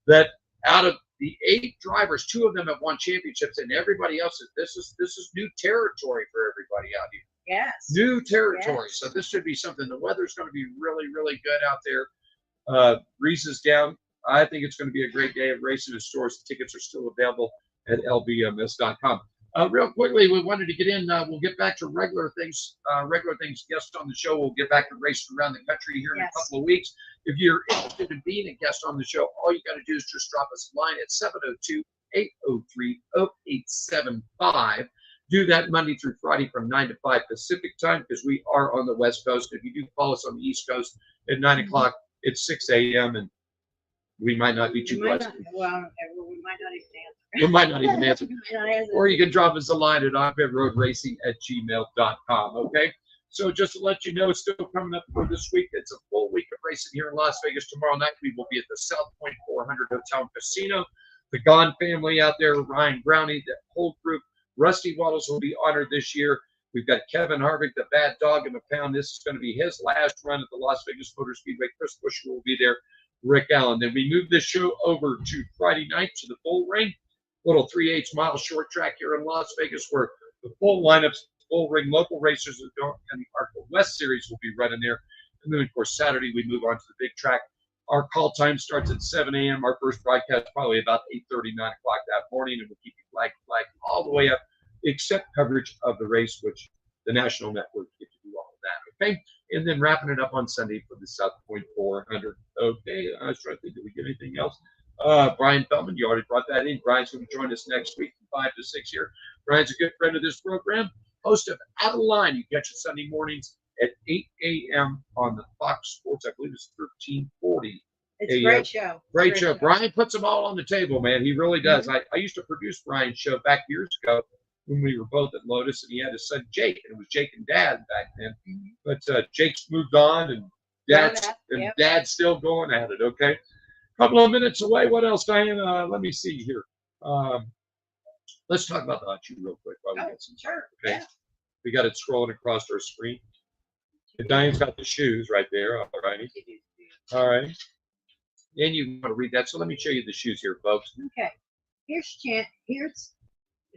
That out of the 8 drivers, 2 of them have won championships, and everybody else this is new territory for everybody out here. Yes. New territory. Yes. So this should be something. The weather's going to be really, really good out there. Breeze is down. I think it's going to be a great day of racing in stores. The tickets are still available at lvms.com. Real quickly, we wanted to get in. We'll get back to regular things. Guests on the show. We'll get back to racing around the country here in a couple of weeks. If you're interested in being a guest on the show, all you got to do is just drop us a line at 702-803-0875. Do that Monday through Friday from 9 to 5 Pacific time, because we are on the West Coast. If you do call us on the East Coast at 9 o'clock, it's 6 a.m. and we might not be too blessed. We might not even answer. We might not even answer. Or you can drop us a line at onpitroadracing@gmail.com. Okay. So just to let you know, it's still coming up for this week. It's a full week of racing here in Las Vegas. Tomorrow night we will be at the South Point 400 Hotel and Casino. The Gone family out there, Ryan Brownie, the whole group. Rusty Wallace will be honored this year. We've got Kevin Harvick, the bad dog in the pound. This is going to be his last run at the Las Vegas Motor Speedway. Chris Buescher will be there. Rick Allen. Then we move this show over to Friday night to the Bull Ring. little 3/8 mile short track here in Las Vegas, where the full lineups, full ring local racers and the Arco West Series will be running there. And then, of course, Saturday we move on to the big track. Our call time starts at 7 a.m. Our first broadcast probably about 8:30, 9 o'clock that morning, and we'll keep you flag all the way up, except coverage of the race, which the national network get to do all of that. Okay, and then wrapping it up on Sunday for the South Point 400. Okay, I was trying to think, did we get anything else? Brian Feldman, you already brought that in. Brian's going to join us next week from 5 to 6 here. Brian's a good friend of this program, host of Out of Line. You catch it Sunday mornings at 8 a.m. on the Fox Sports. I believe it's 1340. It's a great show. Great show. Brian puts them all on the table, man. He really does. I used to produce Brian's show back years ago when we were both at Lotus, and he had his son Jake, and it was Jake and Dad back then. But Jake's moved on, and Dad's still going at it. Okay, couple of minutes away. What else, Diane? Let me see here. Let's talk about the hot shoe real quick while we get some time. Okay, we got it scrolling across our screen. And Diane's got the shoes right there. All righty. All right. And you want to read that, so let me show you the shoes here, folks. Okay. Here's a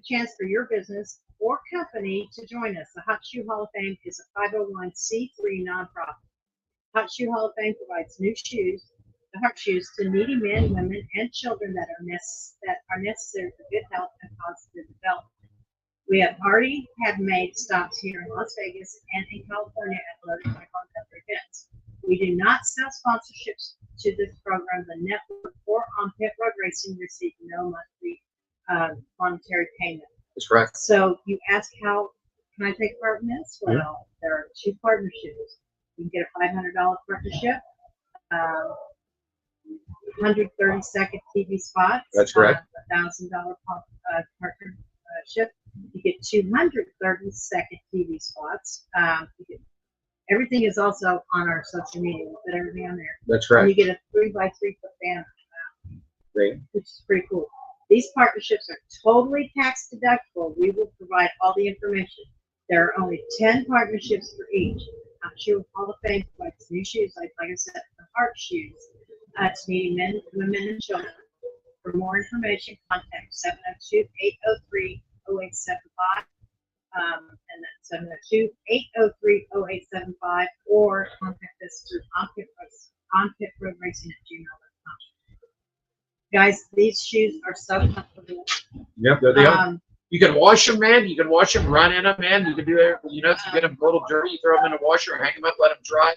chance for your business or company to join us. The Hot Shoe Hall of Fame is a 501c3 nonprofit. Hot Shoe Hall of Fame provides new shoes, the Hot Shoes, to needy men, women, and children that are necessary for good health and positive development. We have already made stops here in Las Vegas and in California at Lotus and other events. We do not sell sponsorships to this program. The network or on pit road racing receive no monthly monetary payment. That's correct. So you ask, how can I take part in this? Well, there are 2 partnerships. You can get a $500 partnership, 130-second TV spots. That's correct. $1,000 partnership. You get 230-second TV spots. Everything is also on our social media. We put everything on there. That's right. And you get a 3x3 foot banner, which is pretty cool. These partnerships are totally tax deductible. We will provide all the information. There are only 10 partnerships for each. Hot Shoe Hall of Fame provides new shoes, like I said, the Heart Shoes. It's needing men, women, and children. For more information, contact 702-803-0875. And that's 702-803-0875, or contact us through onpitroadracing@gmail.com. Guys, these shoes are so comfortable. Yep, there they are. You can wash them, man. You can wash them, run in them, man. You can do it. You know, if you get them a little dirty, you throw them in a washer, hang them up, let them dry.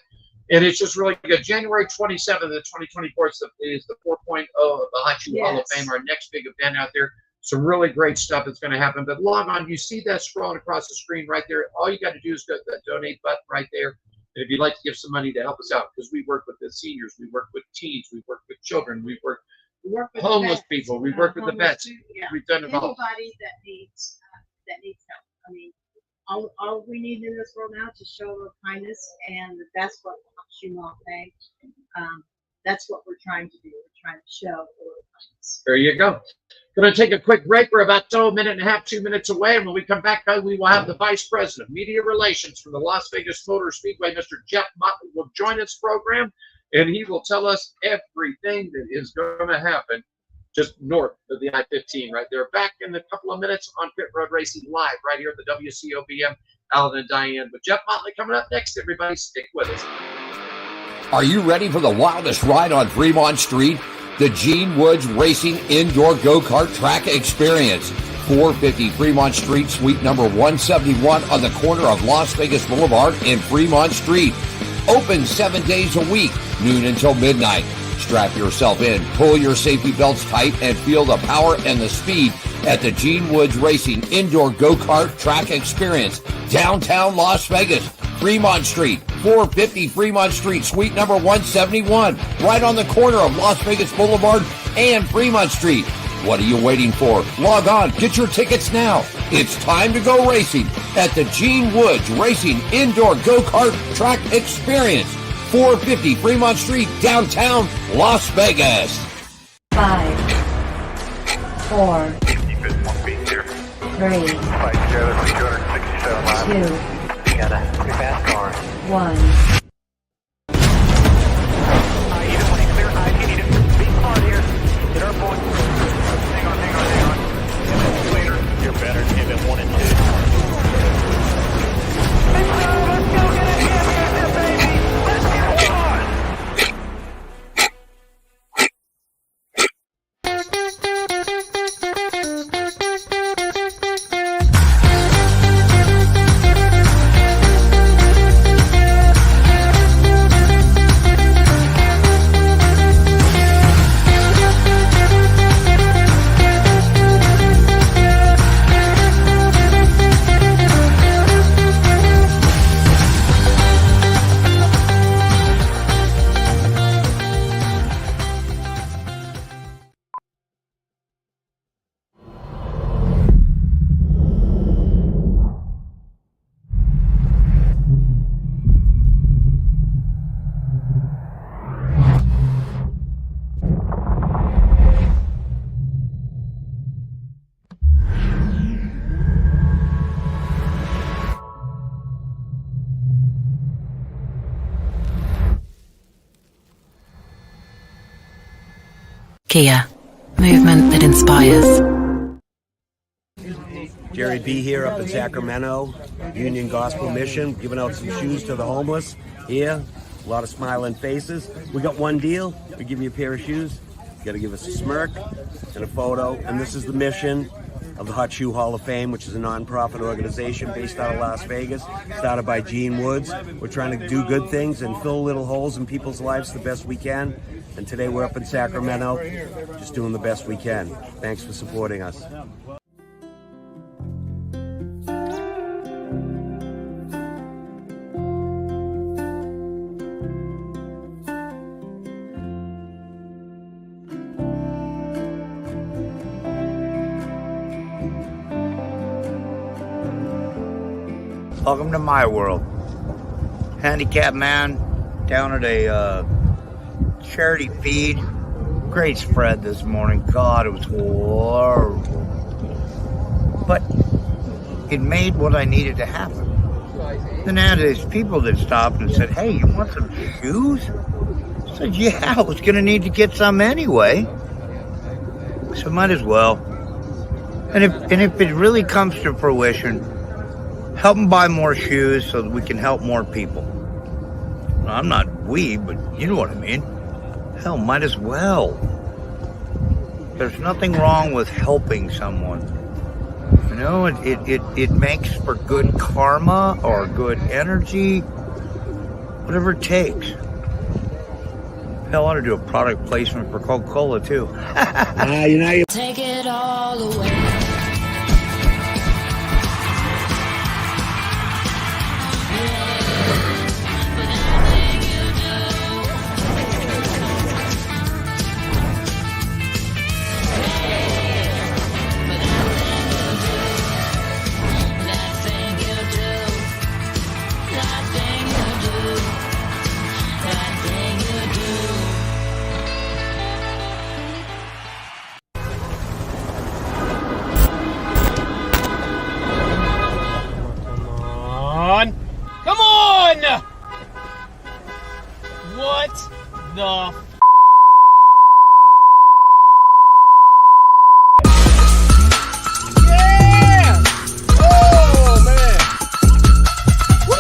And it's just really good. January 27th of 2024 is the 4.0 of the Hot Shoe Hall of Fame, our next big event out there. Some really great stuff that's going to happen. But log on. You see that scrolling across the screen right there. All you got to do is go to that donate button right there. And if you'd like to give some money to help us out, because we work with the seniors, we work with teens, we work with children, we work with homeless people, we work with the vets. We've done it all. Anybody that needs help. I mean, all we need in this world now is to show a little kindness, and that's what Hot Shoe Hall of Fame. That's what we're trying to do. We're trying to show a little kindness. There you go. Going to take a quick break. We're about a minute and a half, 2 minutes away. And when we come back, we will have the Vice President of Media Relations from the Las Vegas Motor Speedway, Mr. Jeff Motley, will join this program, and he will tell us everything that is going to happen just north of the I-15 right there. Back in a couple of minutes on Pit Road Racing Live right here at the WCOBM. Alan and Diane. But Jeff Motley coming up next, everybody. Stick with us. Are you ready for the wildest ride on Fremont Street? The Gene Woods Racing Indoor Go-Kart Track Experience. 450 Fremont Street, suite number 171 on the corner of Las Vegas Boulevard and Fremont Street. Open 7 days a week, noon until midnight. Strap yourself in, pull your safety belts tight, and feel the power and the speed at the Gene Woods Racing Indoor Go-Kart Track Experience. Downtown Las Vegas, Fremont Street, 450 Fremont Street, suite number 171, right on the corner of Las Vegas Boulevard and Fremont Street. What are you waiting for? Log on, get your tickets now. It's time to go racing at the Gene Woods Racing Indoor Go-Kart Track Experience, 450 Fremont Street, downtown Las Vegas. 5, 4, 3, 2, Got a fast car. 1. Even when you clear high, you need to be hard here. Get our point. Hang on. Kia, movement that inspires. Jerry B here up in Sacramento, Union Gospel Mission, giving out some shoes to the homeless here. A lot of smiling faces. We got one deal. We give you a pair of shoes. You got to give us a smirk and a photo. And this is the mission of the Hot Shoe Hall of Fame, which is a non-profit organization based out of Las Vegas, started by Gene Woods. We're trying to do good things and fill little holes in people's lives the best we can. And today we're up in Sacramento, just doing the best we can. Thanks for supporting us. Welcome to my world. Handicapped man down at a charity feed. Great spread this morning. God, it was horrible. But it made what I needed to happen. Then I had these people that stopped and said, "Hey, you want some shoes?" I said, "Yeah, I was going to need to get some anyway. So might as well." And if it really comes to fruition, help them buy more shoes so that we can help more people. Well, I'm not but you know what I mean. Hell, might as well. There's nothing wrong with helping someone. You know, it makes for good karma or good energy, whatever it takes. Hell, I ought to do a product placement for Coca-Cola too. Take it all away. Come on! What the yeah! Oh man! Woo!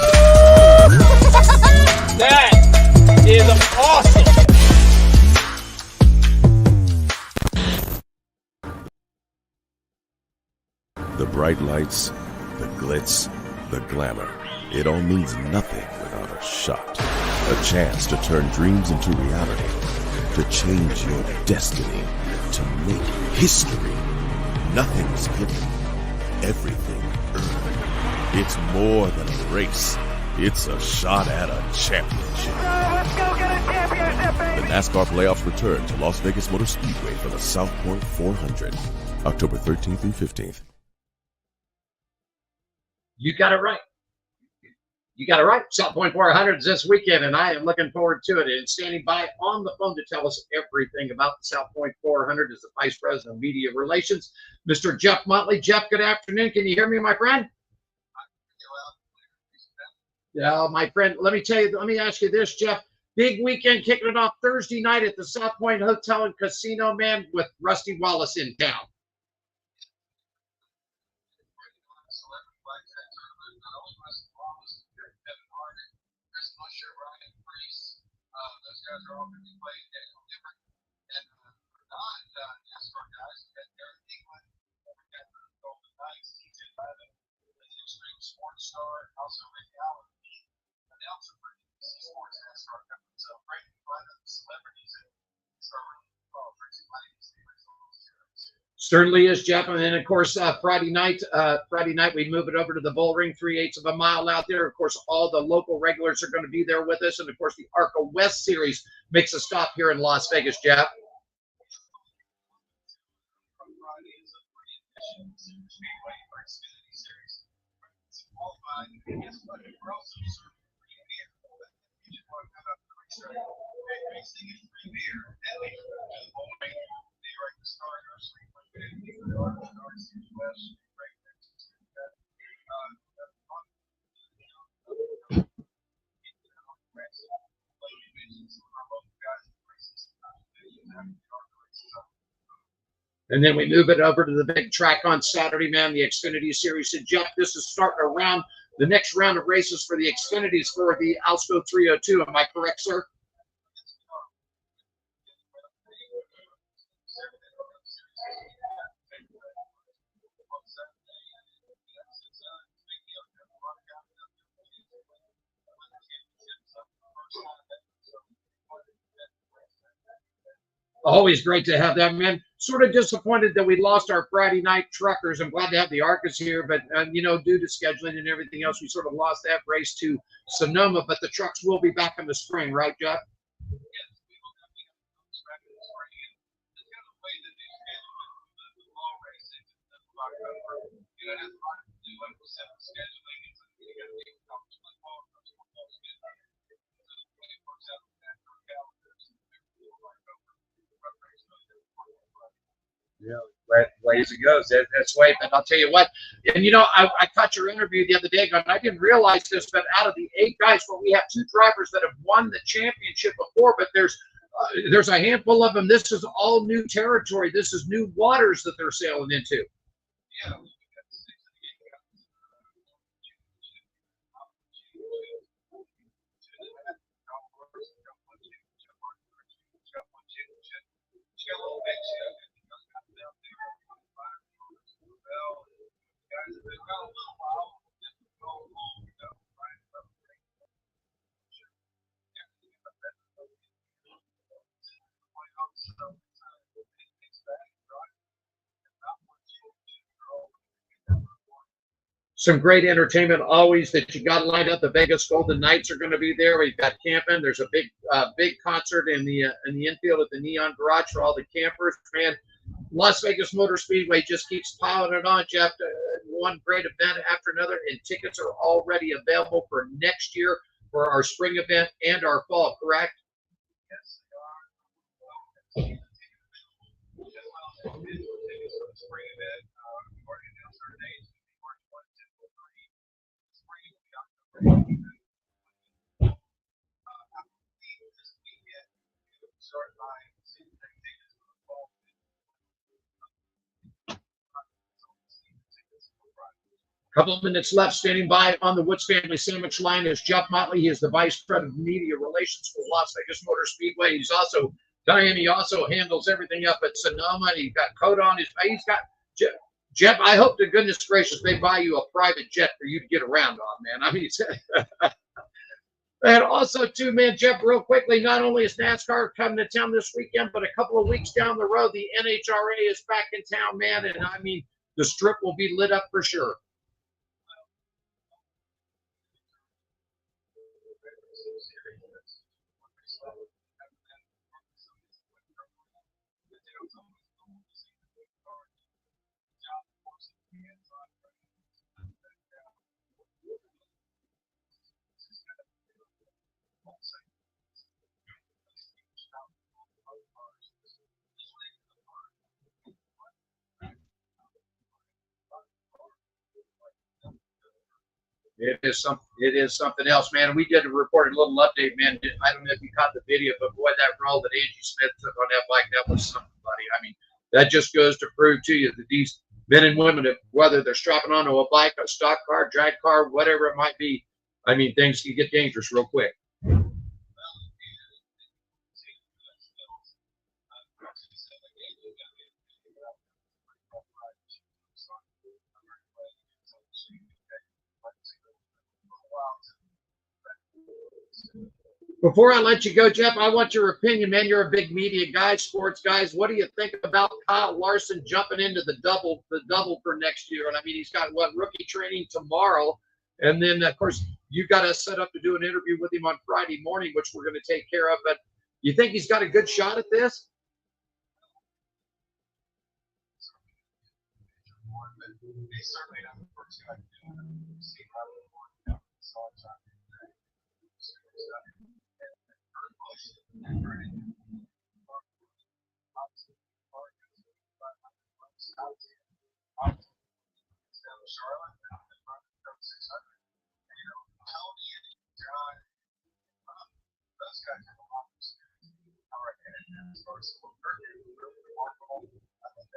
That is awesome! The bright lights, the glitz, the glamour. It all means nothing without a shot. A chance to turn dreams into reality. To change your destiny. To make history. Nothing is given. Everything earned. It's more than a race. It's a shot at a championship. Let's go get a championship, baby! The NASCAR playoffs return to Las Vegas Motor Speedway for the South Point 400. October 13th through 15th. You got it right. You got it right. South Point 400 is this weekend, and I am looking forward to it. And standing by on the phone to tell us everything about the South Point 400 is the Vice President of Media Relations, Mr. Jeff Motley. Jeff, good afternoon. Can you hear me, my friend? Yeah, my friend, let me ask you this, Jeff. Big weekend kicking it off Thursday night at the South Point Hotel and Casino, man, with Rusty Wallace in town. Guys are all going to be playing different. And for non-NASCAR guys, we got Derek England, we got the Golden Knights, TJ Lavin, the Extreme Sports Star, also Rick Allen, the announcer for NBC Sports NASCAR company. So great to find the celebrities and start really pretty money these days. Certainly is, Jeff. And then, of course, Friday night, we move it over to the Bull Ring, 3/8 of a mile out there. Of course, all the local regulars are going to be there with us. And, of course, the ARCA West Series makes a stop here in Las Vegas, Jeff. And then we move it over to the big track on Saturday, man, the Xfinity Series. And Jeff, this is starting around the next round of races for the Xfinities for the Alsco 302. Am I correct, sir? Always great to have that, man. Sort of disappointed that we lost our Friday night truckers. I'm glad to have the Arcus here, but you know, due to scheduling and everything else, we sort of lost that race to Sonoma. But the trucks will be back in the spring, right, Jeff? Yeah, ways it goes. That's the way. But I'll tell you what, and you know, I caught your interview the other day, going, I didn't realize this, but out of the 8 guys, well, we have 2 drivers that have won the championship before, but there's a handful of them. This is all new territory. This is new waters that they're sailing into. Yeah. Some great entertainment always that you got lined up. The Vegas Golden Knights are going to be there. We've got camping. There's a big concert in the infield at the Neon Garage for all the campers. Man, Las Vegas Motor Speedway just keeps piling it on, Jeff. One great event after another, and tickets are already available for next year for our spring event and our fall, correct? Yes, they are. Couple of minutes left. Standing by on the Woods Family Sandwich line is Jeff Motley. He is the Vice President of Media Relations for Las Vegas Motor Speedway. He's also Diane. He also handles everything up at Sonoma. He's got coat on his. He's got Jeff. I hope to goodness gracious they buy you a private jet for you to get around on, man. I mean, and also too, man, Jeff. Real quickly, not only is NASCAR coming to town this weekend, but a couple of weeks down the road, the NHRA is back in town, man. And I mean, the strip will be lit up for sure. It is something else, man. We did report a little update, man. I don't know if you caught the video, but boy, that roll that Angie Smith took on that bike, that was something, buddy. I mean, that just goes to prove to you that these men and women, whether they're strapping onto a bike, a stock car, drag car, whatever it might be, I mean, things can get dangerous real quick. Before I let you go, Jeff, I want your opinion, man. You're a big media guy, sports guys. What do you think about Kyle Larson jumping into the double for next year? And I mean, he's got rookie training tomorrow, and then of course you got us set up to do an interview with him on Friday morning, which we're going to take care of. But you think he's got a good shot at this? He's certainly not the first guy to do it. We've seen how it worked out.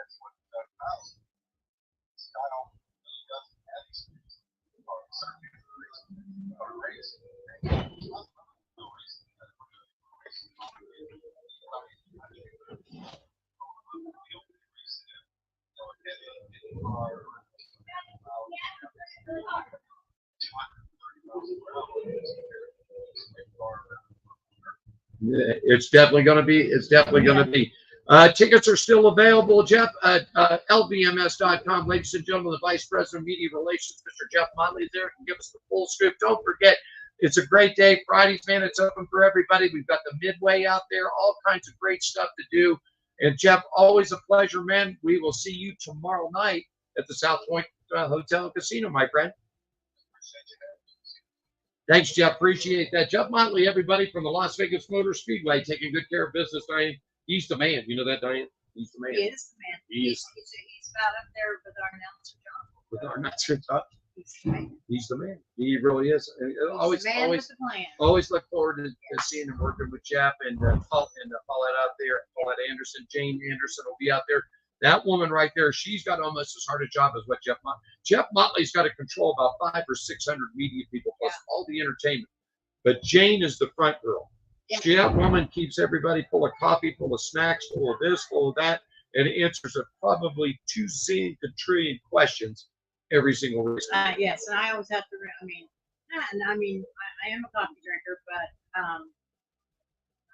that's what Kyle. Kyle really doesn't have experience. Or certainly or racing. No reason that we're going to race. It's definitely going to be. It's definitely going to be. Tickets are still available, Jeff, at LVMS.com. Ladies and gentlemen, the Vice President of Media Relations, Mr. Jeff Motley, is there. Can give us the full scoop. Don't forget, it's a great day. Fridays, man, it's open for everybody. We've got the Midway out there, all kinds of great stuff to do. And Jeff, always a pleasure, man. We will see you tomorrow night at the South Point Hotel and Casino, my friend. Thanks, Jeff. Appreciate that. Jeff Motley, everybody, from the Las Vegas Motor Speedway, taking good care of business, Diane. He's the man. You know that, Diane? He's the man. He is the man. He's about up there with our announcer, John. with our announcer, John. He's the man. He's the man. He really is. And always, the man always, with the plan. always look forward to seeing him working with Jeff and Paulette out there. Paulette Anderson, Jane Anderson will be out there. That woman right there, she's got almost as hard a job as what Jeff Motley. Jeff Motley's got to control about 500 or 600 media people plus all the entertainment. But Jane is the front girl. Yeah. That woman keeps everybody full of coffee, full of snacks, full of this, full of that, and answers probably 2 zillion trillion questions every single race. Yes, and I always have to. I am a coffee drinker, but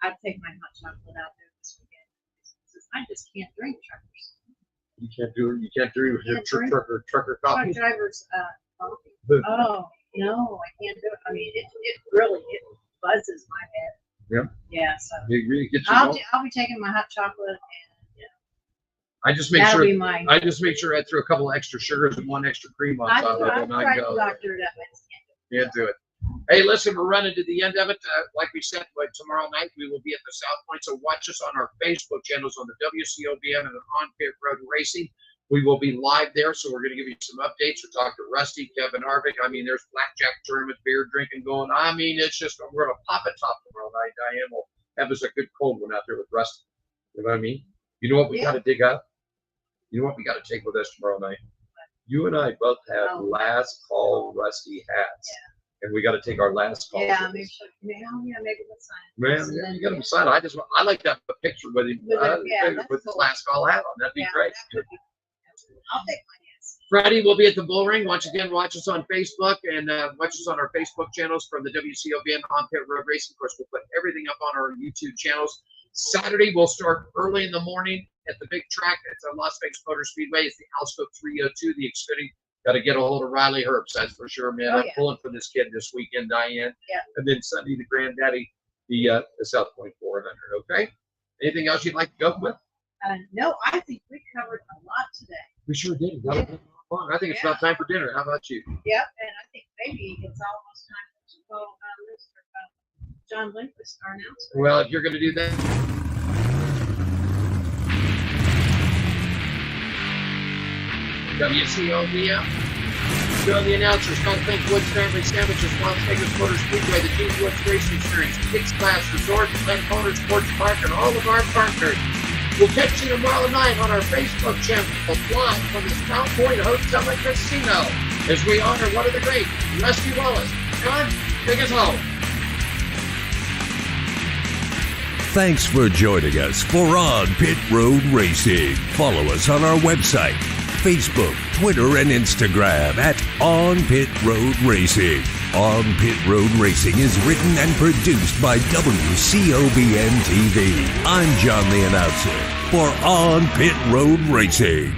I take my hot chocolate out there this weekend. I just can't drink truckers. You can't do your trucker coffee. Truck drivers coffee. Oh no, I can't do it. I mean, it really buzzes my head. Yeah. Yeah. So it really gets you I'll going. be taking my hot chocolate and I just make that'll sure. be mine. I just make sure I throw a couple extra sugars and 1 extra cream on top of it, and I tried go. to doctor it up. Can't do it. Hey, listen, we're running to the end of it. Like we said, tomorrow night we will be at the South Point. So watch us on our Facebook channels on the WCOBN and On Pit Road Racing. We will be live there, so we're going to give you some updates. We'll talk to Rusty, Kevin Harvick. I mean, there's blackjack tournament, beer drinking going. I mean, it's just we're going to pop a top tomorrow night. Diane will have us a good cold one out there with Rusty. You know what I mean? You know what we got to dig up? You know what we got to take with us tomorrow night? You and I both have last call Rusty hats. Yeah. And we got to take our last call. Yeah, maybe let's sign. Man, yeah, you got him signed. I like to have a picture with him with the last call hat on. That'd be great. I'll take mine. Yes. Friday we'll be at the Bull Ring. Once again, watch us on Facebook and watch us on our Facebook channels from the WCOBN On Pit Road Racing. Of course, we'll put everything up on our YouTube channels. Saturday we'll start early in the morning at the big track. It's on Las Vegas Motor Speedway. It's the Alsco 302, the Xfinity. Got to get a hold of Riley Herbst, that's for sure, man. I'm pulling for this kid this weekend, Diane. Yeah. And then Sunday, the granddaddy, the South Point 400. Okay. Anything else you'd like to go with? No, I think we covered a lot today. We sure did. That was fun. I think it's about time for dinner. How about you? Yep, and I think maybe it's almost time to call Mr. John Lindquist, our announcer. Well, if you're going to do that. WCOBM. Show the announcers. Don't think Woods Family Sandwiches, Las Vegas Motor Speedway, the Gene Woods Racing Experience, Kicks Class Resort, Glen Corner Sports Park, and all of our partners. We'll catch you tomorrow night on our Facebook channel, live from the South Point Hotel and Casino, as we honor one of the great, Rusty Wallace. John, take us home. Thanks for joining us for On Pit Road Racing. Follow us on our website, Facebook, Twitter, and Instagram at On Pit Road Racing. On Pit Road Racing is written and produced by WCOBN TV. I'm John the Announcer for On Pit Road Racing.